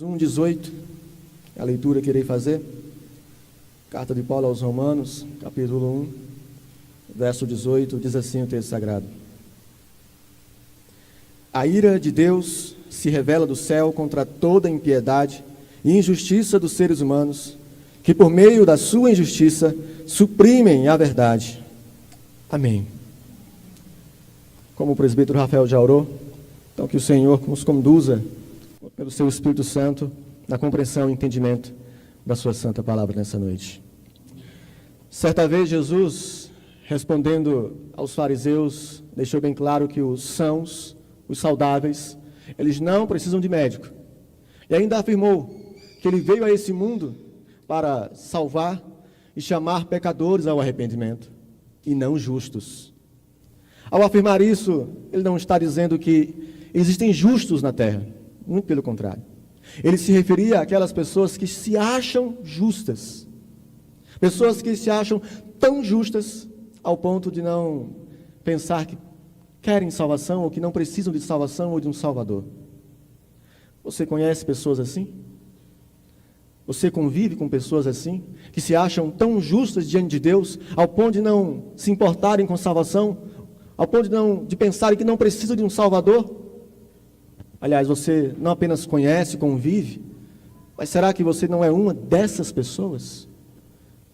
1:18, a leitura que irei fazer. Carta de Paulo aos Romanos, capítulo 1, verso 18, diz assim o texto sagrado: A ira de Deus se revela do céu contra toda impiedade e injustiça dos seres humanos, que por meio da sua injustiça suprimem a verdade. Amém. Como o presbítero Rafael já orou, então que o Senhor nos conduza pelo seu Espírito Santo na compreensão e entendimento da sua santa palavra nessa noite. Certa vez Jesus, respondendo aos fariseus, deixou bem claro que os sãos, os saudáveis, eles não precisam de médico. E ainda afirmou que ele veio a esse mundo para salvar e chamar pecadores ao arrependimento, e não justos. Ao afirmar isso, ele não está dizendo que existem justos na terra, muito pelo contrário. Ele se referia àquelas pessoas que se acham justas, pessoas que se acham tão justas ao ponto de não pensar que querem salvação ou que não precisam de salvação ou de um Salvador. Você conhece pessoas assim? Você convive com pessoas assim, que se acham tão justas diante de Deus, ao ponto de não se importarem com salvação, ao ponto de pensarem que não precisam de um Salvador? Aliás, você não apenas conhece, convive, mas será que você não é uma dessas pessoas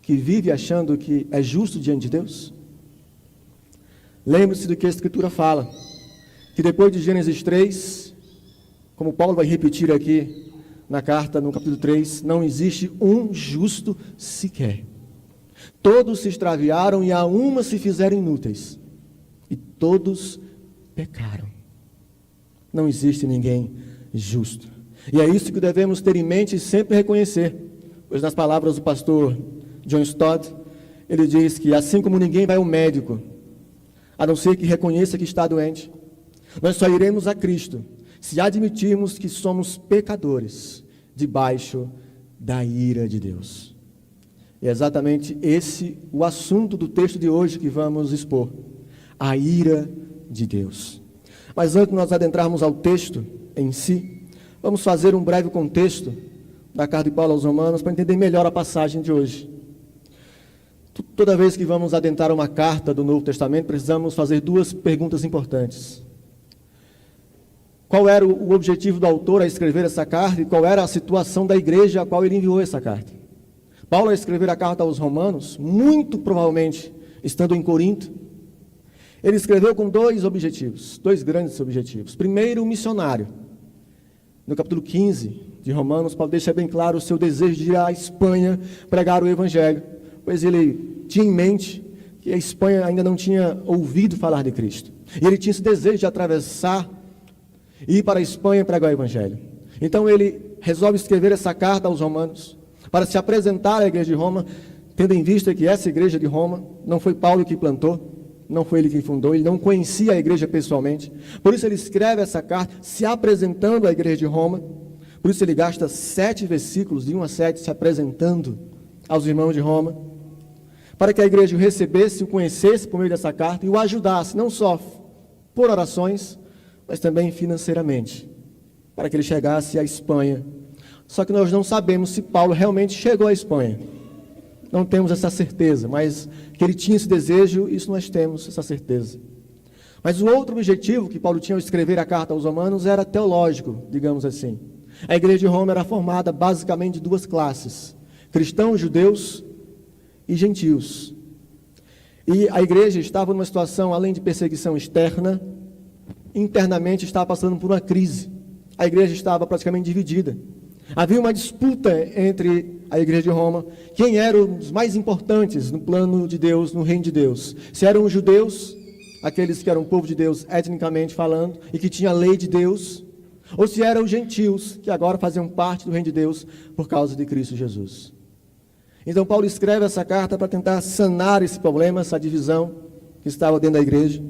que vive achando que é justo diante de Deus? Lembre-se do que a Escritura fala, que depois de Gênesis 3, como Paulo vai repetir aqui na carta, no capítulo 3, não existe um justo sequer. Todos se extraviaram e a uma se fizeram inúteis, e todos pecaram. Não existe ninguém justo. E é isso que devemos ter em mente e sempre reconhecer, pois nas palavras do pastor John Stott, ele diz que assim como ninguém vai ao médico, a não ser que reconheça que está doente, nós só iremos a Cristo se admitirmos que somos pecadores debaixo da ira de Deus. E é exatamente esse o assunto do texto de hoje que vamos expor: a ira de Deus. Mas antes de nós adentrarmos ao texto em si, vamos fazer um breve contexto da carta de Paulo aos Romanos para entender melhor a passagem de hoje. Toda vez que vamos adentrar uma carta do Novo Testamento, precisamos fazer duas perguntas importantes. Qual era o objetivo do autor a escrever essa carta e qual era a situação da igreja a qual ele enviou essa carta? Paulo, a escrever a carta aos Romanos, muito provavelmente estando em Corinto, ele escreveu com dois objetivos, dois grandes objetivos. Primeiro, o missionário. No capítulo 15 de Romanos, Paulo deixa bem claro o seu desejo de ir à Espanha pregar o Evangelho, pois ele tinha em mente que a Espanha ainda não tinha ouvido falar de Cristo. E ele tinha esse desejo de atravessar e ir para a Espanha pregar o Evangelho. Então ele resolve escrever essa carta aos Romanos para se apresentar à igreja de Roma, tendo em vista que essa igreja de Roma não foi Paulo que plantou, não foi ele que fundou, ele não conhecia a igreja pessoalmente. Por isso ele escreve essa carta se apresentando à igreja de Roma. Por isso ele gasta 7 versículos, de 1 a 7, se apresentando aos irmãos de Roma, para que a igreja o recebesse, o conhecesse por meio dessa carta e o ajudasse, não só por orações, mas também financeiramente, para que ele chegasse à Espanha. Só que nós não sabemos se Paulo realmente chegou à Espanha. Não temos essa certeza, mas que ele tinha esse desejo, isso nós temos essa certeza. Mas o outro objetivo que Paulo tinha ao escrever a carta aos Romanos era teológico, digamos assim. A igreja de Roma era formada basicamente de duas classes: cristãos, judeus e gentios. E a igreja estava numa situação, além de perseguição externa, internamente estava passando por uma crise. A igreja estava praticamente dividida. Havia uma disputa entre a igreja de Roma, quem eram os mais importantes no plano de Deus, no reino de Deus. Se eram os judeus, aqueles que eram o povo de Deus etnicamente falando, e que tinha a lei de Deus, ou se eram os gentios, que agora faziam parte do reino de Deus por causa de Cristo Jesus. Então Paulo escreve essa carta para tentar sanar esse problema, essa divisão que estava dentro da igreja.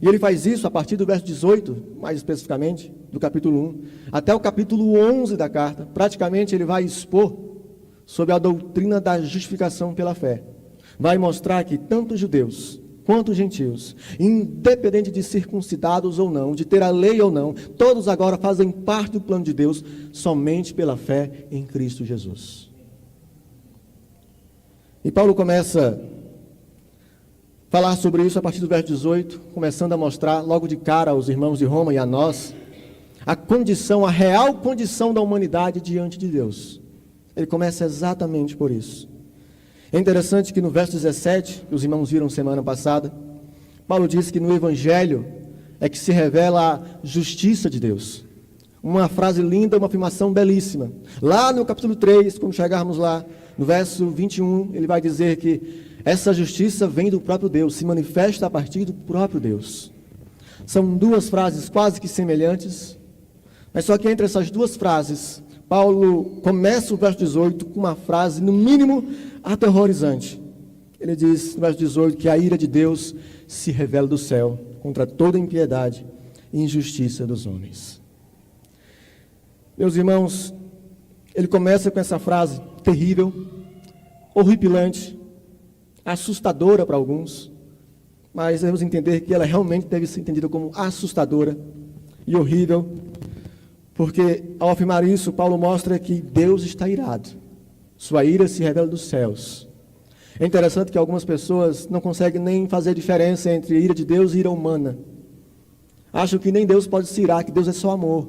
E ele faz isso a partir do verso 18, mais especificamente, do capítulo 1, até o capítulo 11 da carta. Praticamente ele vai expor sobre a doutrina da justificação pela fé. Vai mostrar que tanto os judeus quanto os gentios, independente de circuncidados ou não, de ter a lei ou não, todos agora fazem parte do plano de Deus somente pela fé em Cristo Jesus. E Paulo começa a falar sobre isso a partir do verso 18, começando a mostrar logo de cara aos irmãos de Roma e a nós, a real condição da humanidade diante de Deus. Ele começa exatamente por isso. É interessante que no verso 17, que os irmãos viram semana passada, Paulo diz que no Evangelho é que se revela a justiça de Deus. Uma frase linda, uma afirmação belíssima. Lá no capítulo 3, quando chegarmos lá, no verso 21, ele vai dizer que essa justiça vem do próprio Deus, se manifesta a partir do próprio Deus. São duas frases quase que semelhantes, mas só que entre essas duas frases, Paulo começa o verso 18 com uma frase, no mínimo, aterrorizante. Ele diz no verso 18 que a ira de Deus se revela do céu contra toda impiedade e injustiça dos homens. Meus irmãos, ele começa com essa frase terrível, horripilante, assustadora para alguns, mas devemos entender que ela realmente deve ser entendida como assustadora e horrível, porque ao afirmar isso, Paulo mostra que Deus está irado. Sua ira se revela dos céus. É interessante que algumas pessoas não conseguem nem fazer diferença entre ira de Deus e ira humana. Acham que nem Deus pode se irar, que Deus é só amor.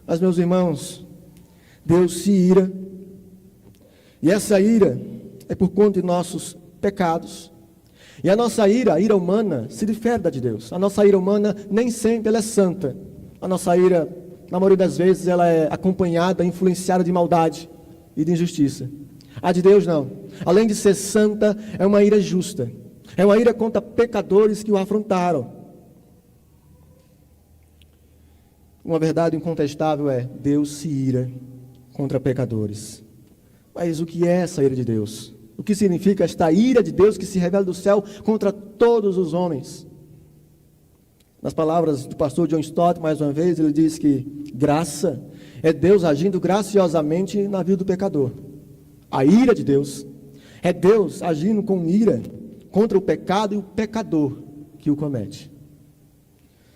Mas, meus irmãos, Deus se ira, e essa ira é por conta de nossos pecados. E a nossa ira, a ira humana, se difere da de Deus. A nossa ira humana nem sempre ela é santa. A nossa ira, na maioria das vezes, ela é acompanhada, influenciada de maldade e de injustiça. A de Deus não. Além de ser santa, é uma ira justa. É uma ira contra pecadores que o afrontaram. Uma verdade incontestável é: Deus se ira contra pecadores. Mas o que é essa ira de Deus? O que significa esta ira de Deus que se revela do céu contra todos os homens? Nas palavras do pastor John Stott, mais uma vez, ele diz que graça é Deus agindo graciosamente na vida do pecador. A ira de Deus é Deus agindo com ira contra o pecado e o pecador que o comete.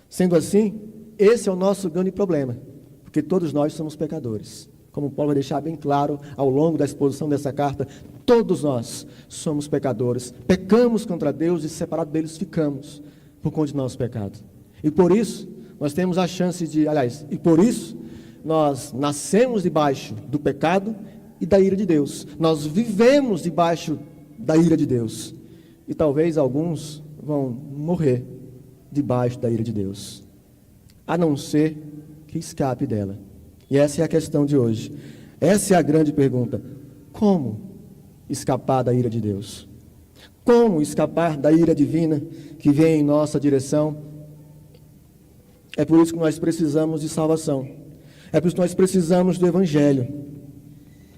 Sendo assim, esse é o nosso grande problema, porque todos nós somos pecadores. Como Paulo vai deixar bem claro ao longo da exposição dessa carta, todos nós somos pecadores, pecamos contra Deus e separados deles ficamos por conta de nosso pecado. E por isso, nós temos a chance e por isso, nós nascemos debaixo do pecado e da ira de Deus. Nós vivemos debaixo da ira de Deus. E talvez alguns vão morrer debaixo da ira de Deus, a não ser que escape dela. E essa é a questão de hoje. Essa é a grande pergunta. Como escapar da ira de Deus? Como escapar da ira divina que vem em nossa direção? É por isso que nós precisamos de salvação. É por isso que nós precisamos do Evangelho,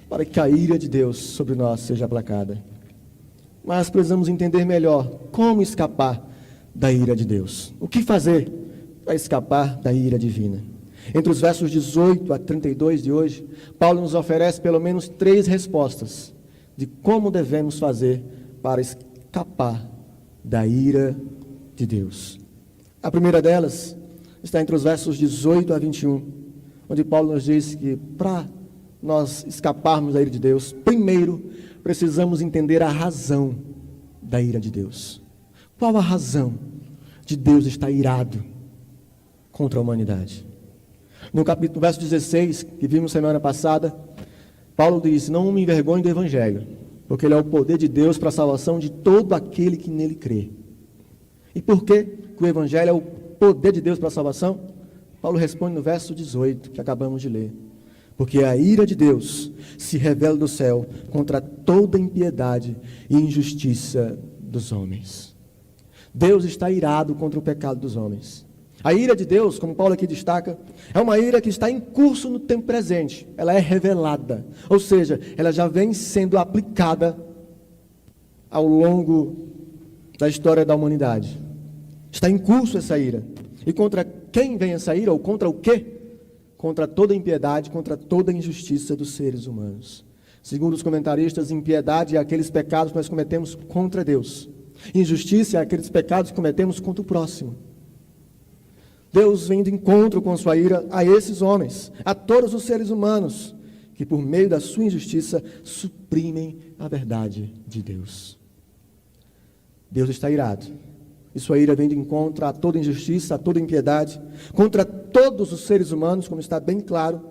para que a ira de Deus sobre nós seja aplacada. Mas precisamos entender melhor como escapar da ira de Deus. O que fazer para escapar da ira divina? Entre os versos 18 a 32 de hoje, Paulo nos oferece pelo menos 3 respostas de como devemos fazer para escapar da ira de Deus. A primeira delas está entre os versos 18 a 21, onde Paulo nos diz que para nós escaparmos da ira de Deus, primeiro precisamos entender a razão da ira de Deus. Qual a razão de Deus estar irado contra a humanidade? No verso 16, que vimos semana passada, Paulo diz: não me envergonhe do Evangelho, porque ele é o poder de Deus para a salvação de todo aquele que nele crê. E por que o Evangelho é o poder de Deus para a salvação? Paulo responde no verso 18, que acabamos de ler: porque a ira de Deus se revela do céu contra toda impiedade e injustiça dos homens. Deus está irado contra o pecado dos homens. A ira de Deus, como Paulo aqui destaca, é uma ira que está em curso no tempo presente. Ela é revelada, ou seja, ela já vem sendo aplicada ao longo da história da humanidade. Está em curso essa ira. E contra quem vem essa ira, ou contra o quê? Contra toda impiedade, contra toda injustiça dos seres humanos. Segundo os comentaristas, impiedade é aqueles pecados que nós cometemos contra Deus. Injustiça é aqueles pecados que cometemos contra o próximo. Deus vem de encontro com sua ira a esses homens, a todos os seres humanos, que por meio da sua injustiça suprimem a verdade de Deus. Deus está irado, e sua ira vem de encontro a toda injustiça, a toda impiedade, contra todos os seres humanos, como está bem claro,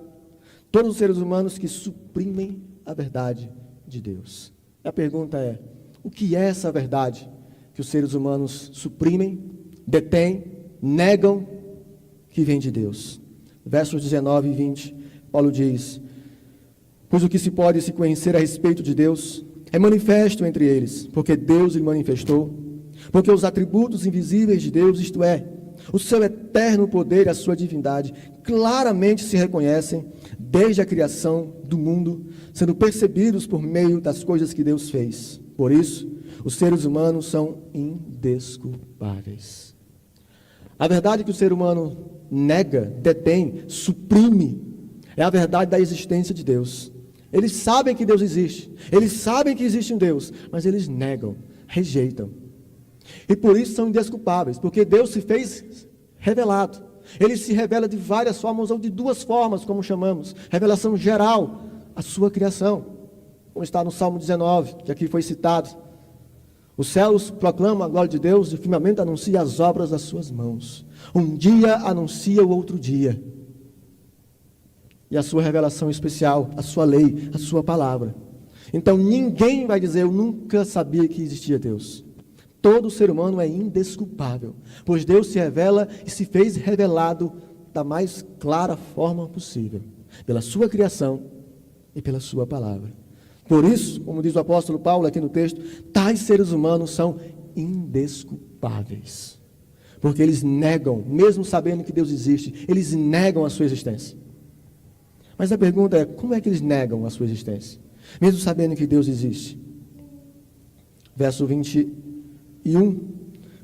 todos os seres humanos que suprimem a verdade de Deus. A pergunta é, o que é essa verdade que os seres humanos suprimem, detêm, negam, que vem de Deus? Versos 19 e 20, Paulo diz: pois o que se pode se conhecer a respeito de Deus é manifesto entre eles, porque Deus lhe manifestou, porque os atributos invisíveis de Deus, isto é, o seu eterno poder e a sua divindade, claramente se reconhecem desde a criação do mundo, sendo percebidos por meio das coisas que Deus fez. Por isso, os seres humanos são indesculpáveis. A verdade que o ser humano nega, detém, suprime, é a verdade da existência de Deus. Eles sabem que Deus existe, eles sabem que existe um Deus, mas eles negam, rejeitam. E por isso são indesculpáveis, porque Deus se fez revelado. Ele se revela de várias formas, ou de duas formas, como chamamos. Revelação geral, a sua criação, como está no Salmo 19, que aqui foi citado. Os céus proclamam a glória de Deus, e o firmamento anuncia as obras das suas mãos. Um dia anuncia o outro dia. E a sua revelação especial, a sua lei, a sua palavra. Então ninguém vai dizer, eu nunca sabia que existia Deus. Todo ser humano é indesculpável, pois Deus se revela e se fez revelado da mais clara forma possível, pela sua criação e pela sua palavra. Por isso, como diz o apóstolo Paulo aqui no texto, tais seres humanos são indesculpáveis, porque eles negam, mesmo sabendo que Deus existe, eles negam a sua existência. Mas a pergunta é, como é que eles negam a sua existência, mesmo sabendo que Deus existe? Verso 21,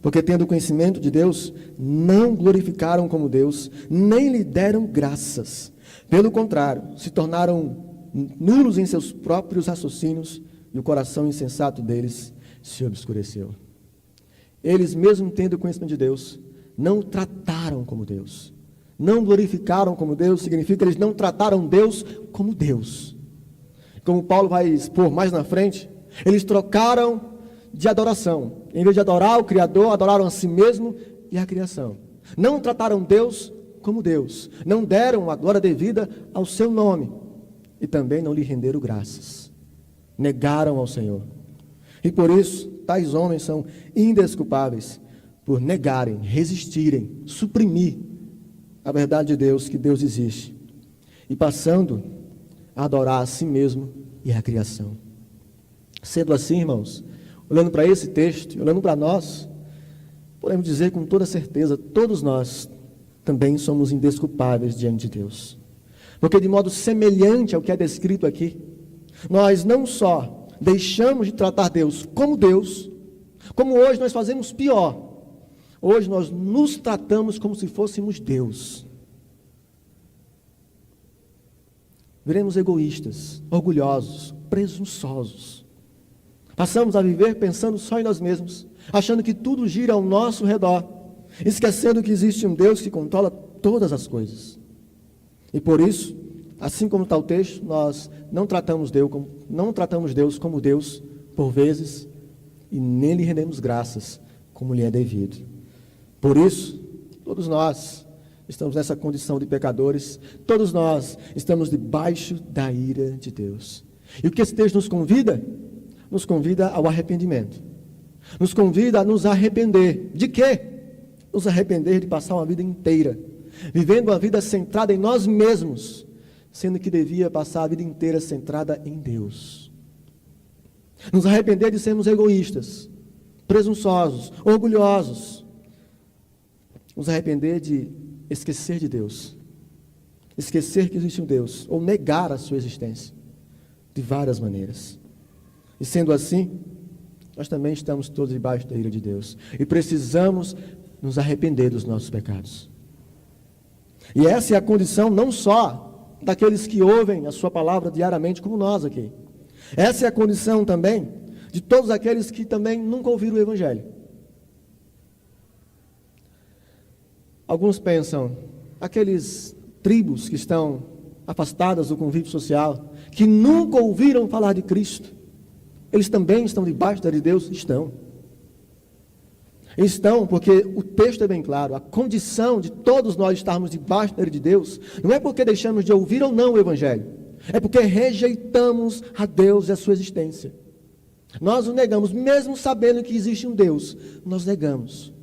porque tendo conhecimento de Deus, não glorificaram como Deus, nem lhe deram graças. Pelo contrário, se tornaram nulos em seus próprios raciocínios, e o coração insensato deles se obscureceu. Eles, mesmo tendo conhecimento de Deus, não o trataram como Deus. Não glorificaram como Deus, significa que eles não trataram Deus como Deus. Como Paulo vai expor mais na frente, eles trocaram de adoração. Em vez de adorar o Criador, adoraram a si mesmo e a criação. Não trataram Deus como Deus. Não deram a glória devida ao seu nome. E também não lhe renderam graças. Negaram ao Senhor. E por isso, tais homens são indesculpáveis por negarem, resistirem, suprimir a verdade de Deus, que Deus existe. E passando a adorar a si mesmo e a criação. Sendo assim, irmãos, olhando para esse texto, olhando para nós, podemos dizer com toda certeza, todos nós também somos indesculpáveis diante de Deus. Porque de modo semelhante ao que é descrito aqui, nós não só deixamos de tratar Deus, como hoje nós fazemos pior. Hoje nós nos tratamos como se fôssemos Deus. Viremos egoístas, orgulhosos, presunçosos. Passamos a viver pensando só em nós mesmos, achando que tudo gira ao nosso redor, esquecendo que existe um Deus que controla todas as coisas. E por isso, assim como está o texto, nós não tratamos Deus como Deus, por vezes, e nem lhe rendemos graças, como lhe é devido. Por isso, todos nós estamos nessa condição de pecadores, todos nós estamos debaixo da ira de Deus. E o que esse texto nos convida? Nos convida ao arrependimento. Nos convida a nos arrepender. De quê? Nos arrepender de passar uma vida inteira vivendo uma vida centrada em nós mesmos, sendo que devia passar a vida inteira centrada em Deus. Nos arrepender de sermos egoístas, presunçosos, orgulhosos. Nos arrepender de esquecer de Deus, esquecer que existe um Deus, ou negar a sua existência, de várias maneiras. E sendo assim, nós também estamos todos debaixo da ira de Deus, e precisamos nos arrepender dos nossos pecados. E essa é a condição não só daqueles que ouvem a sua palavra diariamente, como nós aqui. Essa é a condição também de todos aqueles que também nunca ouviram o Evangelho. Alguns pensam, aqueles tribos que estão afastadas do convívio social, que nunca ouviram falar de Cristo, eles também estão debaixo da lei de Deus? Estão, porque o texto é bem claro, a condição de todos nós estarmos debaixo da lei de Deus, não é porque deixamos de ouvir ou não o Evangelho, é porque rejeitamos a Deus e a sua existência. Nós o negamos, mesmo sabendo que existe um Deus, nós negamos.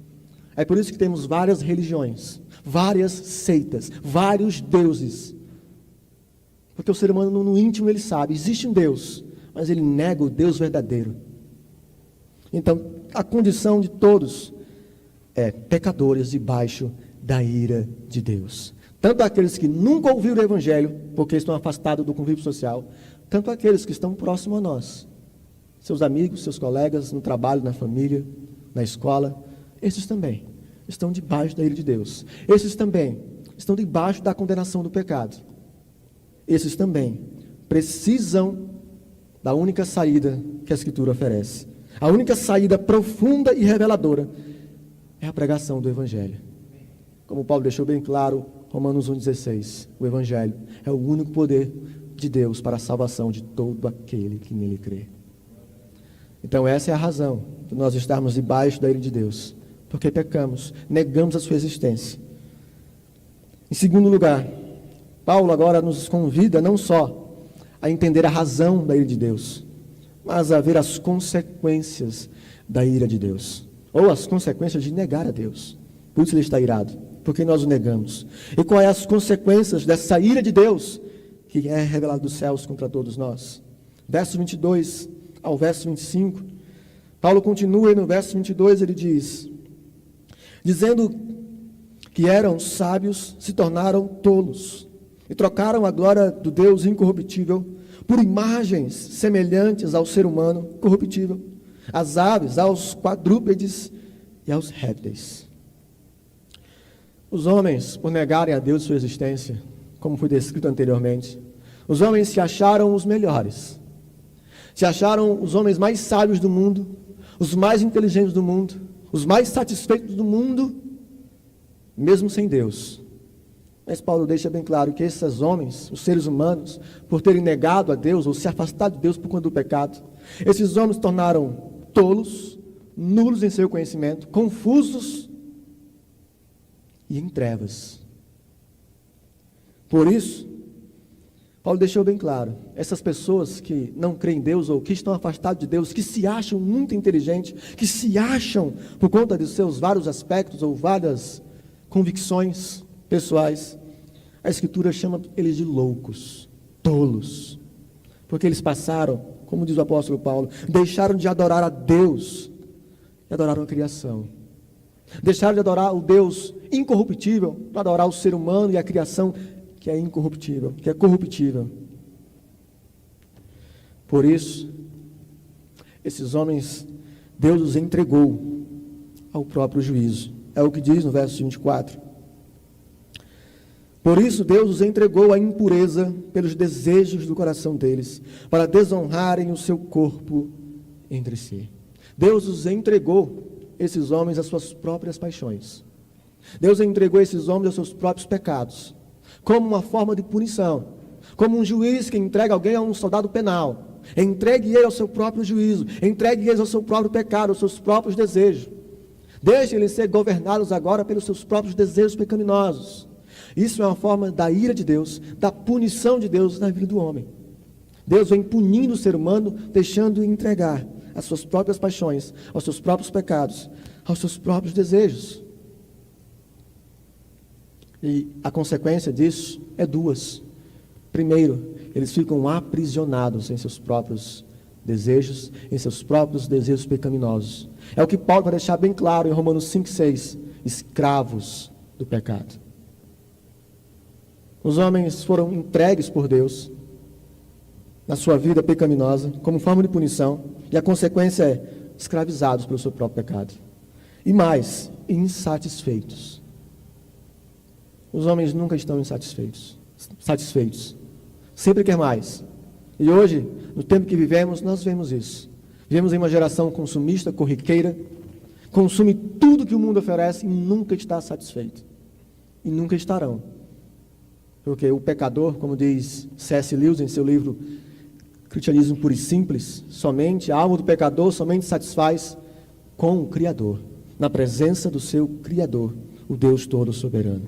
É por isso que temos várias religiões, várias seitas, vários deuses. Porque o ser humano no íntimo ele sabe, existe um Deus, mas ele nega o Deus verdadeiro. Então, a condição de todos é pecadores debaixo da ira de Deus. Tanto aqueles que nunca ouviram o Evangelho, porque estão afastados do convívio social, tanto aqueles que estão próximos a nós. Seus amigos, seus colegas, no trabalho, na família, na escola, esses também estão debaixo da ira de Deus. Esses também estão debaixo da condenação do pecado. Esses também precisam da única saída que a Escritura oferece. A única saída profunda e reveladora é a pregação do Evangelho. Como Paulo deixou bem claro, Romanos 1,16, o Evangelho é o único poder de Deus para a salvação de todo aquele que nele crê. Então essa é a razão de nós estarmos debaixo da ira de Deus, porque pecamos, negamos a sua existência. Em segundo lugar, Paulo agora nos convida não só a entender a razão da ira de Deus, mas a ver as consequências da ira de Deus, ou as consequências de negar a Deus. Por isso ele está irado, porque nós o negamos. E quais as consequências dessa ira de Deus, que é revelada dos céus contra todos nós? Verso 22 ao verso 25, Paulo continua e no verso 22 ele diz, dizendo que eram sábios, se tornaram tolos, e trocaram a glória do Deus incorruptível por imagens semelhantes ao ser humano corruptível, às aves, aos quadrúpedes e aos répteis. Os homens, por negarem a Deus sua existência, como foi descrito anteriormente, os homens se acharam os melhores, se acharam os homens mais sábios do mundo, os mais inteligentes do mundo, os mais satisfeitos do mundo, mesmo sem Deus. Mas Paulo deixa bem claro que esses homens, os seres humanos, por terem negado a Deus ou se afastado de Deus por conta do pecado, esses homens se tornaram tolos, nulos em seu conhecimento, confusos e em trevas. Por isso, Paulo deixou bem claro, essas pessoas que não creem em Deus ou que estão afastadas de Deus, que se acham muito inteligentes, que se acham por conta de seus vários aspectos ou várias convicções pessoais, a Escritura chama eles de loucos, tolos, porque eles passaram, como diz o apóstolo Paulo, deixaram de adorar a Deus e adoraram a criação. Deixaram de adorar o Deus incorruptível para adorar o ser humano e a criação que é incorruptível, que é corruptível. Por isso, esses homens, Deus os entregou ao próprio juízo. É o que diz no verso 24. Por isso Deus os entregou à impureza pelos desejos do coração deles, para desonrarem o seu corpo entre si. Deus os entregou, esses homens, às suas próprias paixões. Deus entregou esses homens aos seus próprios pecados, como uma forma de punição, como um juiz que entrega alguém a um soldado penal. Entregue ele ao seu próprio juízo, entregue eles ao seu próprio pecado, aos seus próprios desejos. Deixe eles ser governados agora pelos seus próprios desejos pecaminosos. Isso é uma forma da ira de Deus, da punição de Deus na vida do homem. Deus vem punindo o ser humano, deixando-o entregar às suas próprias paixões, aos seus próprios pecados, aos seus próprios desejos. E a consequência disso é duas. Primeiro, eles ficam aprisionados em seus próprios desejos, em seus próprios desejos pecaminosos. É o que Paulo vai deixar bem claro em Romanos 5,6, escravos do pecado. Os homens foram entregues por Deus na sua vida pecaminosa, como forma de punição, e a consequência é escravizados pelo seu próprio pecado. E mais, insatisfeitos. Os homens nunca estão satisfeitos. Sempre quer mais. E hoje, no tempo que vivemos, nós vemos isso. Vivemos em uma geração consumista, corriqueira, consome tudo que o mundo oferece e nunca está satisfeito. E nunca estarão. Porque o pecador, como diz C.S. Lewis em seu livro Cristianismo Puro e Simples, a alma do pecador somente satisfaz com o Criador, na presença do seu Criador, o Deus Todo-Soberano.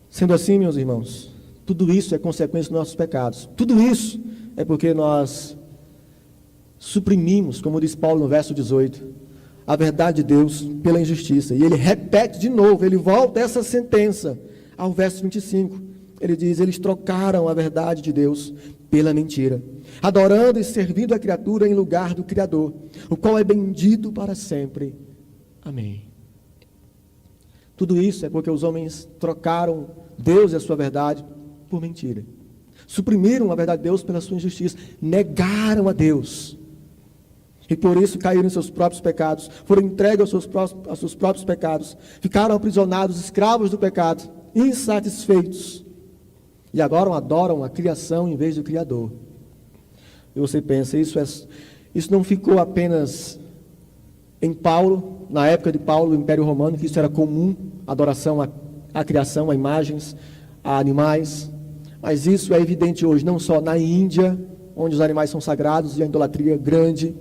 Sendo assim, meus irmãos, tudo isso é consequência dos nossos pecados. Tudo isso é porque nós suprimimos, como diz Paulo no verso 18, a verdade de Deus pela injustiça. E ele repete de novo, ele volta essa sentença ao verso 25. Ele diz, eles trocaram a verdade de Deus pela mentira, adorando e servindo a criatura em lugar do Criador, o qual é bendito para sempre. Amém. Tudo isso é porque os homens trocaram Deus e a sua verdade por mentira. Suprimiram a verdade de Deus pela sua injustiça, negaram a Deus. E por isso caíram em seus próprios pecados, foram entregues aos seus próprios pecados, ficaram aprisionados, escravos do pecado, insatisfeitos. E agora adoram a criação em vez do Criador. E você pensa, isso não ficou apenas em Paulo, na época de Paulo, no Império Romano, que isso era comum, adoração à criação, a imagens, a animais. Mas isso é evidente hoje, não só na Índia, onde os animais são sagrados e a idolatria grande,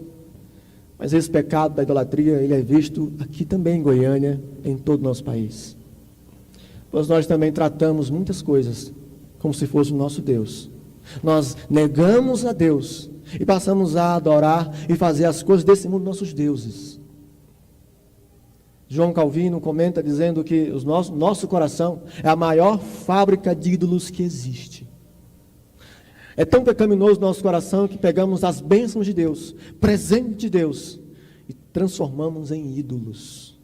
mas esse pecado da idolatria, ele é visto aqui também em Goiânia, em todo o nosso país. Pois nós também tratamos muitas coisas como se fosse o nosso Deus. Nós negamos a Deus e passamos a adorar e fazer as coisas desse mundo nossos deuses. João Calvino comenta dizendo que nosso coração é a maior fábrica de ídolos que existe. É tão pecaminoso o nosso coração que pegamos as bênçãos de Deus, presente de Deus, e transformamos em ídolos.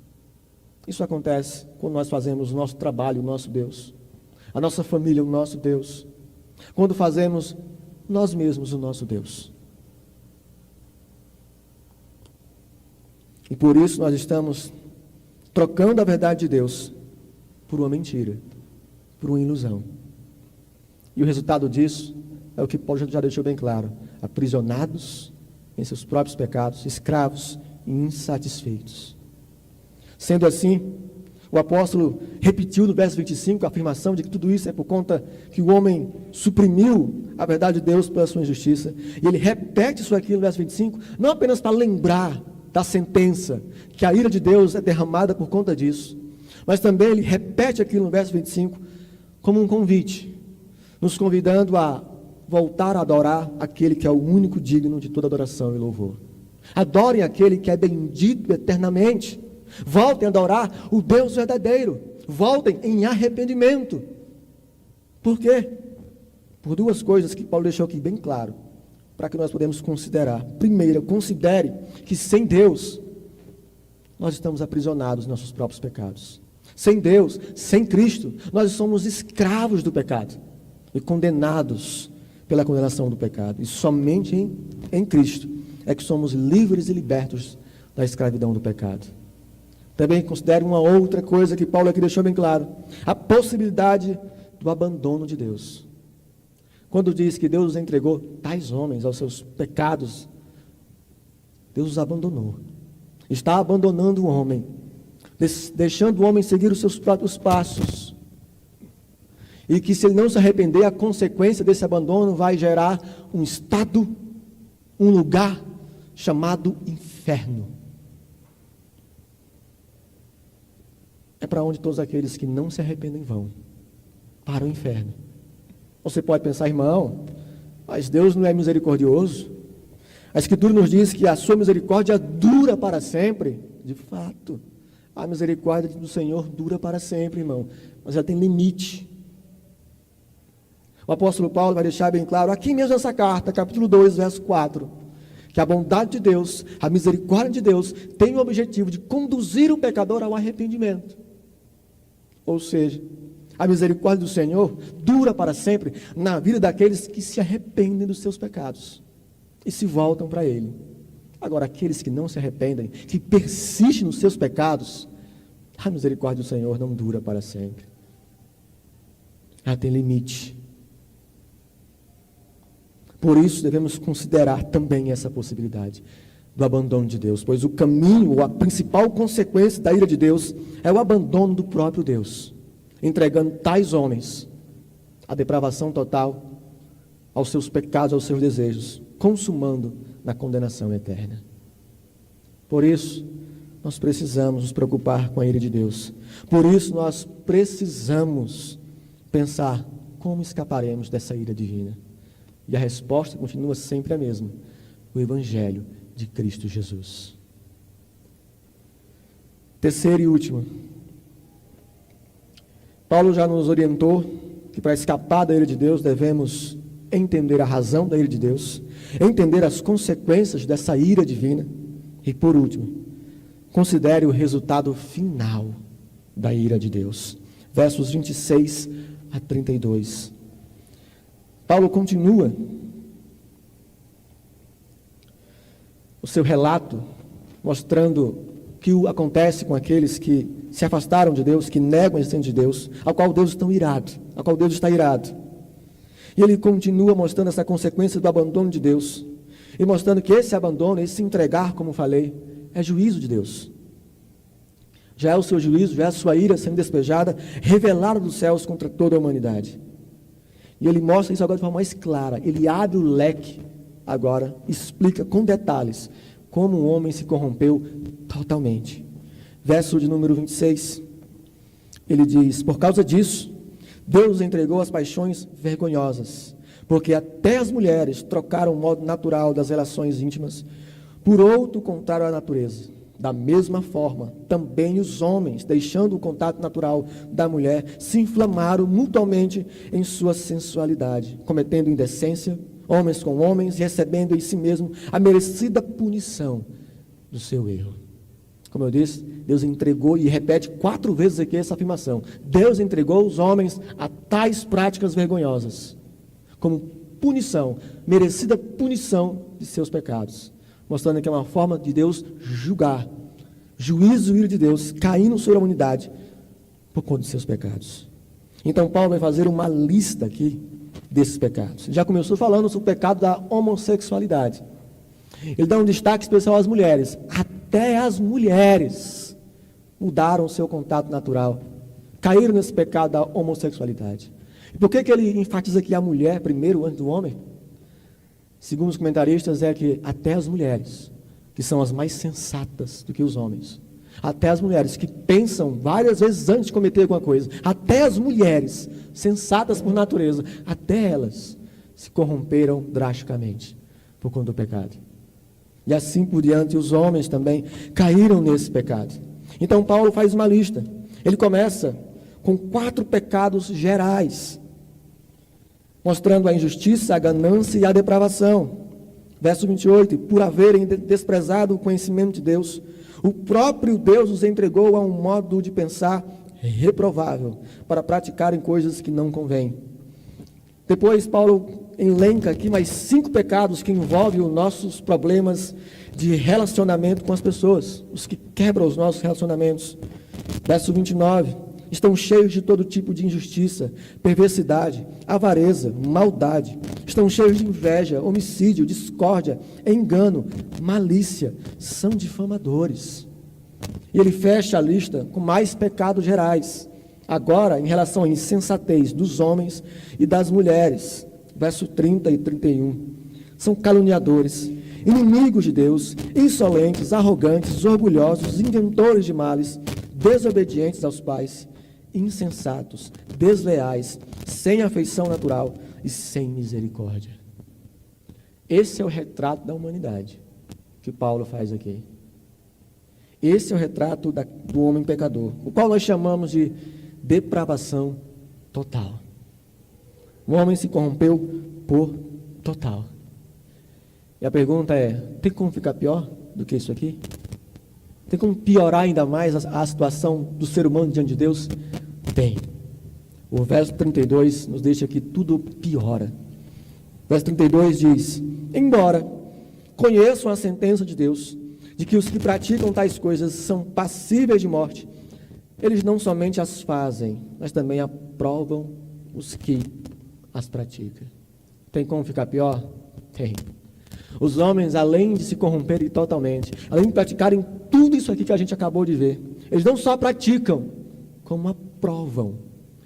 Isso acontece quando nós fazemos o nosso trabalho, o nosso Deus, a nossa família, o nosso Deus, quando fazemos nós mesmos o nosso Deus. E por isso nós estamos trocando a verdade de Deus por uma mentira, por uma ilusão. E o resultado disso é o que Paulo já deixou bem claro: aprisionados em seus próprios pecados, escravos e insatisfeitos. Sendo assim, o apóstolo repetiu no verso 25 a afirmação de que tudo isso é por conta que o homem suprimiu a verdade de Deus pela sua injustiça. E ele repete isso aqui no verso 25, não apenas para lembrar da sentença, que a ira de Deus é derramada por conta disso, mas também ele repete aqui no verso 25 como um convite, nos convidando a voltar a adorar aquele que é o único digno de toda adoração e louvor. Adorem aquele que é bendito eternamente. Voltem a adorar o Deus verdadeiro. Voltem em arrependimento. Por quê? Por duas coisas que Paulo deixou aqui bem claro, para que nós podemos considerar. Primeiro, considere que sem Deus, nós estamos aprisionados nos nossos próprios pecados. Sem Deus, sem Cristo, nós somos escravos do pecado e condenados pela condenação do pecado. E somente em Cristo é que somos livres e libertos da escravidão do pecado. Também considere uma outra coisa que Paulo aqui deixou bem claro: a possibilidade do abandono de Deus. Quando diz que Deus os entregou tais homens aos seus pecados, Deus os abandonou. Está abandonando o homem, deixando o homem seguir os seus próprios passos. E que se ele não se arrepender, a consequência desse abandono vai gerar um estado, um lugar chamado inferno. É para onde todos aqueles que não se arrependem vão, para o inferno. Você pode pensar, irmão, mas Deus não é misericordioso? A Escritura nos diz que a sua misericórdia dura para sempre. De fato, a misericórdia do Senhor dura para sempre, irmão, mas ela tem limite. O apóstolo Paulo vai deixar bem claro, aqui mesmo nessa carta, capítulo 2, verso 4, que a bondade de Deus, a misericórdia de Deus, tem o objetivo de conduzir o pecador ao arrependimento. Ou seja, a misericórdia do Senhor dura para sempre na vida daqueles que se arrependem dos seus pecados e se voltam para Ele. Agora, aqueles que não se arrependem, que persistem nos seus pecados, a misericórdia do Senhor não dura para sempre. Ela tem limite. Por isso, devemos considerar também essa possibilidade do abandono de Deus, pois o caminho, ou a principal consequência da ira de Deus é o abandono do próprio Deus, entregando tais homens à depravação total, aos seus pecados, aos seus desejos, consumando na condenação eterna. Por isso, nós precisamos nos preocupar com a ira de Deus. Por isso, nós precisamos pensar como escaparemos dessa ira divina. E a resposta continua sempre a mesma: o Evangelho de Cristo Jesus. Terceiro e último, Paulo já nos orientou que para escapar da ira de Deus devemos entender a razão da ira de Deus, entender as consequências dessa ira divina e, por último, considere o resultado final da ira de Deus. Versos 26 a 32. Paulo continua o seu relato, mostrando o que acontece com aqueles que se afastaram de Deus, que negam a existência de Deus, ao qual Deus está irado. E ele continua mostrando essa consequência do abandono de Deus, e mostrando que esse abandono, esse entregar, como falei, é juízo de Deus. Já é o seu juízo, já é a sua ira sendo despejada, revelada dos céus contra toda a humanidade. E ele mostra isso agora de forma mais clara. Ele abre o leque agora, explica com detalhes como o homem se corrompeu totalmente. Verso de número 26, ele diz: por causa disso, Deus entregou as paixões vergonhosas, porque até as mulheres trocaram o modo natural das relações íntimas por outro contrário à natureza. Da mesma forma, também os homens, deixando o contato natural da mulher, se inflamaram mutuamente em sua sensualidade, cometendo indecência, homens com homens, e recebendo em si mesmo a merecida punição do seu erro. Como eu disse, Deus entregou, e repete 4 vezes aqui essa afirmação: Deus entregou os homens a tais práticas vergonhosas, como punição, merecida punição de seus pecados, mostrando que é uma forma de Deus julgar, juízo e ira de Deus caindo sobre a humanidade por conta de seus pecados. Então Paulo vai fazer uma lista aqui desses pecados. Ele já começou falando sobre o pecado da homossexualidade. Ele dá um destaque especial às mulheres. Até as mulheres mudaram o seu contato natural, caíram nesse pecado da homossexualidade. E por que ele enfatiza aqui a mulher primeiro antes do homem? Segundo os comentaristas, é que até as mulheres, que são as mais sensatas do que os homens, até as mulheres que pensam várias vezes antes de cometer alguma coisa, até as mulheres sensatas por natureza, até elas se corromperam drasticamente por conta do pecado. E assim por diante, os homens também caíram nesse pecado. Então Paulo faz uma lista. Ele começa com 4 pecados gerais, mostrando a injustiça, a ganância e a depravação. Verso 28, por haverem desprezado o conhecimento de Deus, o próprio Deus os entregou a um modo de pensar reprovável, para praticarem coisas que não convêm. Depois Paulo elenca aqui mais 5 pecados que envolvem os nossos problemas de relacionamento com as pessoas, os que quebram os nossos relacionamentos. Verso 29, estão cheios de todo tipo de injustiça, perversidade, avareza, maldade. Estão cheios de inveja, homicídio, discórdia, engano, malícia. São difamadores. E ele fecha a lista com mais pecados gerais. Agora, em relação à insensatez dos homens e das mulheres. Verso 30 e 31. São caluniadores, inimigos de Deus, insolentes, arrogantes, orgulhosos, inventores de males, desobedientes aos pais, insensatos, desleais, sem afeição natural e sem misericórdia. Esse é o retrato da humanidade que Paulo faz aqui. Esse é o retrato do homem pecador, o qual nós chamamos de depravação total. O homem se corrompeu por total. E a pergunta é, tem como ficar pior do que isso aqui? Tem como piorar ainda mais a situação do ser humano diante de Deus? Tem. O verso 32 nos deixa que tudo piora. O verso 32 diz: embora conheçam a sentença de Deus, de que os que praticam tais coisas são passíveis de morte, eles não somente as fazem, mas também aprovam os que as praticam. Tem como ficar pior? Tem. Os homens, além de se corromperem totalmente, além de praticarem tudo isso aqui que a gente acabou de ver, eles não só praticam, como aprovam,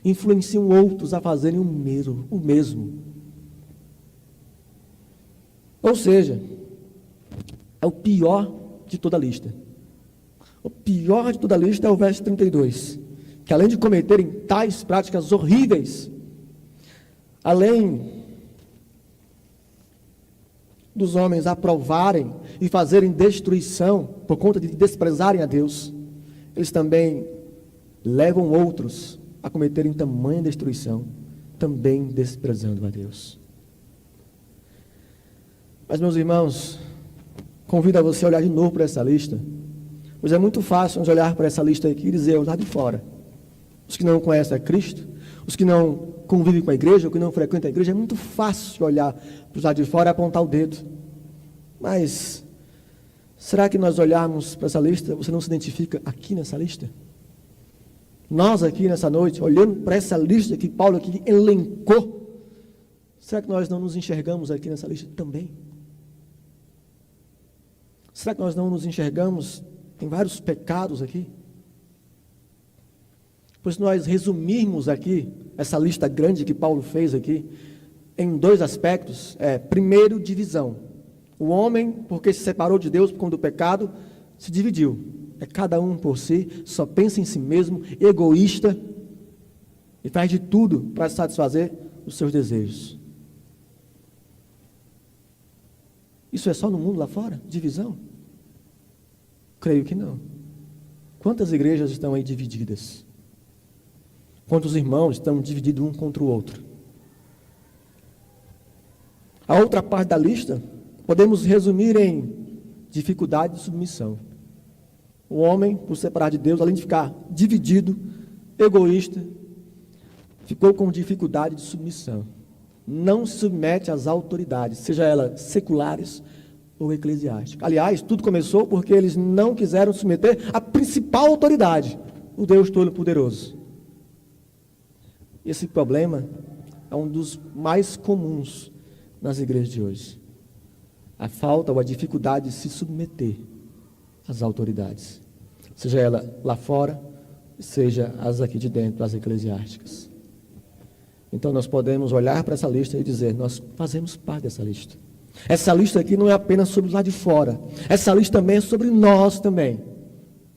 influenciam outros a fazerem o mesmo. Ou seja, é o pior de toda a lista. O pior de toda a lista é o verso 32, que além de cometerem tais práticas horríveis, além dos homens aprovarem e fazerem destruição por conta de desprezarem a Deus, eles também levam outros a cometerem tamanha destruição, também desprezando a Deus. Mas, meus irmãos, convido a você a olhar de novo para essa lista, pois é muito fácil nós olhar para essa lista aqui e dizer, lá de fora, os que não conhecem a Cristo, os que não convivem com a igreja, ou que não frequentam a igreja, é muito fácil olhar para os lados de fora e apontar o dedo. Mas, será que nós olharmos para essa lista, você não se identifica aqui nessa lista? Nós aqui nessa noite, olhando para essa lista que Paulo aqui elencou, será que nós não nos enxergamos aqui nessa lista também? Será que nós não nos enxergamos em vários pecados aqui? Pois nós resumirmos aqui essa lista grande que Paulo fez aqui em dois aspectos. Primeiro, divisão. O homem, porque se separou de Deus por conta do pecado, se dividiu. É cada um por si, só pensa em si mesmo, egoísta, e faz de tudo para satisfazer os seus desejos. Isso é só no mundo lá fora? Divisão? Creio que não. Quantas igrejas estão aí divididas? Quantos irmãos estão divididos um contra o outro? A outra parte da lista, podemos resumir em dificuldade de submissão. O homem, por separar de Deus, além de ficar dividido, egoísta, ficou com dificuldade de submissão. Não se submete às autoridades, seja elas seculares ou eclesiásticas. Aliás, tudo começou porque eles não quiseram submeter à principal autoridade, o Deus Todo-Poderoso. Esse problema é um dos mais comuns nas igrejas de hoje. A falta ou a dificuldade de se submeter às autoridades, seja ela lá fora, seja as aqui de dentro, as eclesiásticas. Então nós podemos olhar para essa lista e dizer, nós fazemos parte dessa lista. Essa lista aqui não é apenas sobre lá de fora, essa lista também é sobre nós também.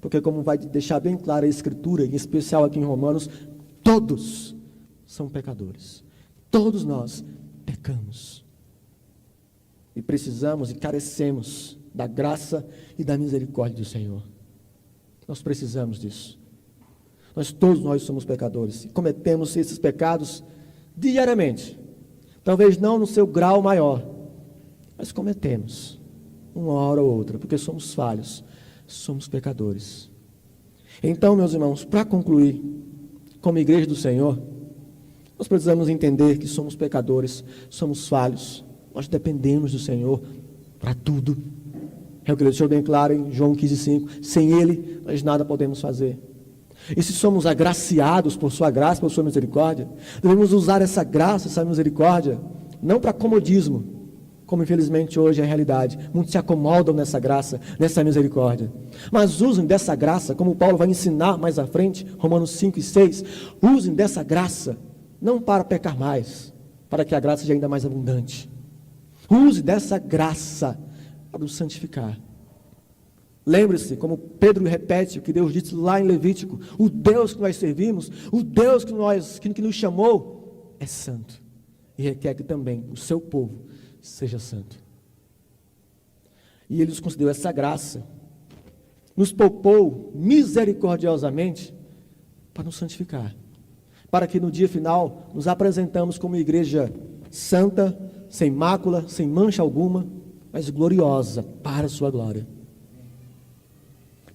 Porque como vai deixar bem clara a Escritura, em especial aqui em Romanos, todos são pecadores. Todos nós pecamos. E precisamos e carecemos da graça e da misericórdia do Senhor. Nós precisamos disso. Todos nós somos pecadores. E cometemos esses pecados diariamente. Talvez não no seu grau maior, mas cometemos. Uma hora ou outra, porque somos falhos. Somos pecadores. Então, meus irmãos, para concluir, como igreja do Senhor, nós precisamos entender que somos pecadores, somos falhos, nós dependemos do Senhor para tudo. É o que ele deixou bem claro em João 15,5. Sem Ele, nós nada podemos fazer. E se somos agraciados por sua graça, por sua misericórdia, devemos usar essa graça, essa misericórdia, não para comodismo, como infelizmente hoje é a realidade. Muitos se acomodam nessa graça, nessa misericórdia. Mas usem dessa graça, como Paulo vai ensinar mais à frente, Romanos 5 e 6, usem dessa graça, não para pecar mais, para que a graça seja ainda mais abundante. Use dessa graça para nos santificar. Lembre-se, como Pedro repete o que Deus disse lá em Levítico, o Deus que nós servimos, o Deus que nos chamou, é santo. E requer que também o seu povo seja santo. E Ele nos concedeu essa graça, nos poupou misericordiosamente para nos santificar, para que no dia final nos apresentamos como igreja santa, sem mácula, sem mancha alguma, mas gloriosa para a sua glória.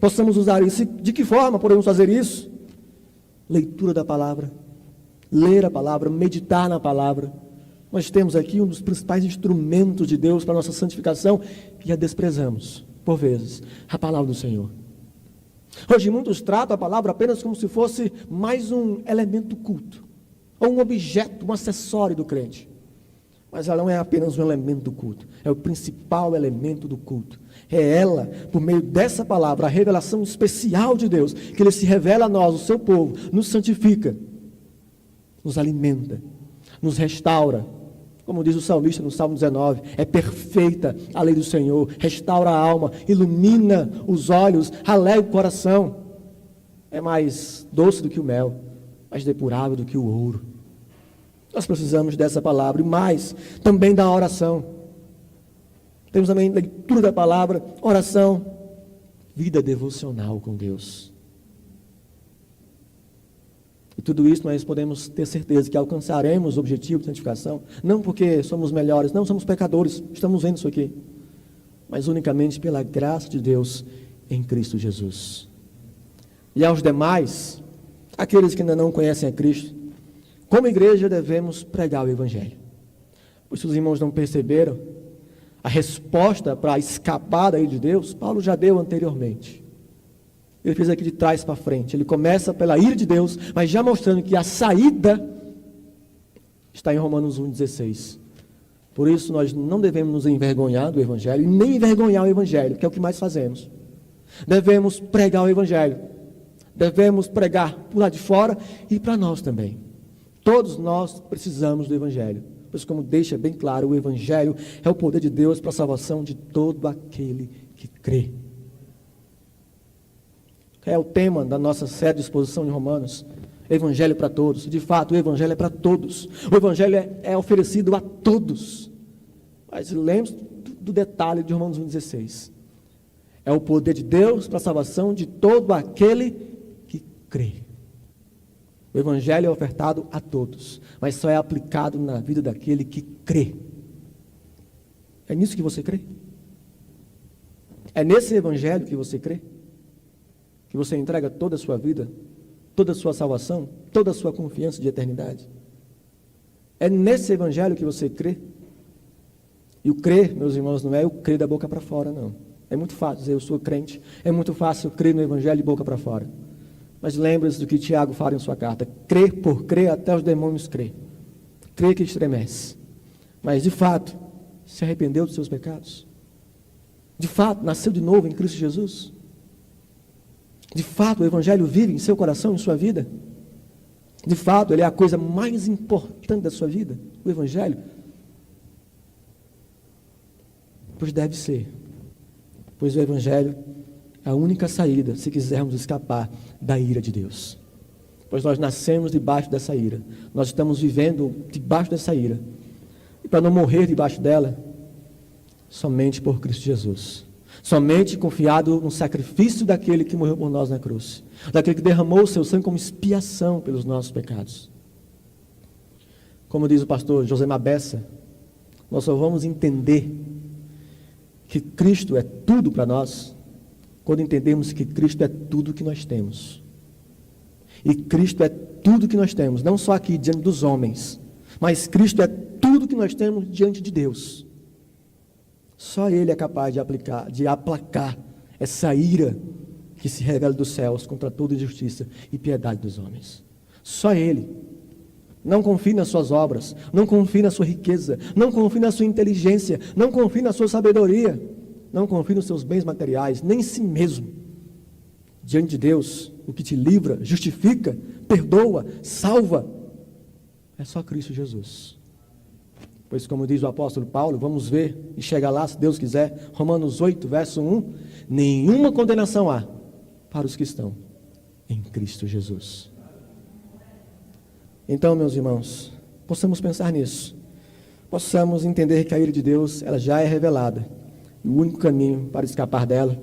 Possamos usar isso. De que forma podemos fazer isso? Leitura da palavra, ler a palavra, meditar na palavra. Nós temos aqui um dos principais instrumentos de Deus para a nossa santificação e a desprezamos, por vezes, a palavra do Senhor. Hoje muitos tratam a palavra apenas como se fosse mais um elemento culto, ou um objeto, um acessório do crente. Mas ela não é apenas um elemento do culto, é o principal elemento do culto. É ela, por meio dessa palavra, a revelação especial de Deus, que Ele se revela a nós, o seu povo, nos santifica, nos alimenta, nos restaura. Como diz o salmista no Salmo 19, é perfeita a lei do Senhor, restaura a alma, ilumina os olhos, alegra o coração. É mais doce do que o mel, mais depurável do que o ouro. Nós precisamos dessa palavra e mais, também da oração. Temos também leitura da palavra, oração, vida devocional com Deus. E tudo isso nós podemos ter certeza que alcançaremos o objetivo de santificação, não porque somos melhores, não somos pecadores, estamos vendo isso aqui, mas unicamente pela graça de Deus em Cristo Jesus. E aos demais, aqueles que ainda não conhecem a Cristo, como igreja devemos pregar o Evangelho. Pois se os irmãos não perceberam, a resposta para escapar da ira de Deus, Paulo já deu anteriormente. Ele fez aqui de trás para frente. Ele começa pela ira de Deus, mas já mostrando que a saída está em Romanos 1,16. Por isso nós não devemos nos envergonhar do Evangelho, e nem envergonhar o Evangelho, que é o que mais fazemos. Devemos pregar o Evangelho. Devemos pregar por lá de fora e para nós também. Todos nós precisamos do Evangelho. Pois como deixa bem claro, o Evangelho é o poder de Deus para a salvação de todo aquele que crê. É o tema da nossa série de exposição em Romanos. Evangelho para todos. De fato, o Evangelho é para todos. O Evangelho é oferecido a todos. Mas lembre-se do detalhe de Romanos 1,16. É o poder de Deus para a salvação de todo aquele que crê. O Evangelho é ofertado a todos, mas só é aplicado na vida daquele que crê. É nisso que você crê? É nesse Evangelho que você crê? Que você entrega toda a sua vida, toda a sua salvação, toda a sua confiança de eternidade? É nesse Evangelho que você crê? E o crer, meus irmãos, não é o crer da boca para fora, não. É muito fácil dizer eu sou crente, é muito fácil crer no Evangelho de boca para fora. Mas lembre-se do que Tiago fala em sua carta: crer por crer, até os demônios crê. Crer que estremece. Mas, de fato, se arrependeu dos seus pecados? De fato, nasceu de novo em Cristo Jesus? De fato, o Evangelho vive em seu coração, em sua vida? De fato, ele é a coisa mais importante da sua vida, o Evangelho? Pois deve ser. Pois o Evangelho é a única saída se quisermos escapar da ira de Deus. Pois nós nascemos debaixo dessa ira. Nós estamos vivendo debaixo dessa ira. E para não morrer debaixo dela, somente por Cristo Jesus. Somente confiado no sacrifício daquele que morreu por nós na cruz. Daquele que derramou o seu sangue como expiação pelos nossos pecados. Como diz o pastor José Mabessa, nós só vamos entender que Cristo é tudo para nós quando entendemos que Cristo é tudo que nós temos. E Cristo é tudo que nós temos, não só aqui diante dos homens, mas Cristo é tudo que nós temos diante de Deus. Só Ele é capaz de aplacar essa ira que se revela dos céus contra toda injustiça e piedade dos homens. Só Ele. Não confie nas suas obras, não confie na sua riqueza, não confie na sua inteligência, não confie na sua sabedoria, não confie nos seus bens materiais, nem em si mesmo. Diante de Deus, o que te livra, justifica, perdoa, salva, é só Cristo Jesus. Pois como diz o apóstolo Paulo, vamos ver e chegar lá, se Deus quiser, Romanos 8, verso 1, nenhuma condenação há para os que estão em Cristo Jesus. Então, meus irmãos, possamos pensar nisso, possamos entender que a ira de Deus, ela já é revelada, e o único caminho para escapar dela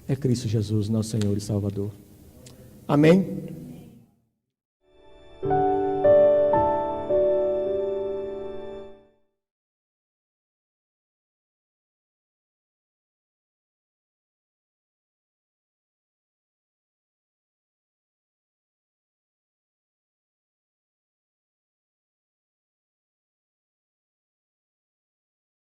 é Cristo Jesus, nosso Senhor e Salvador. Amém?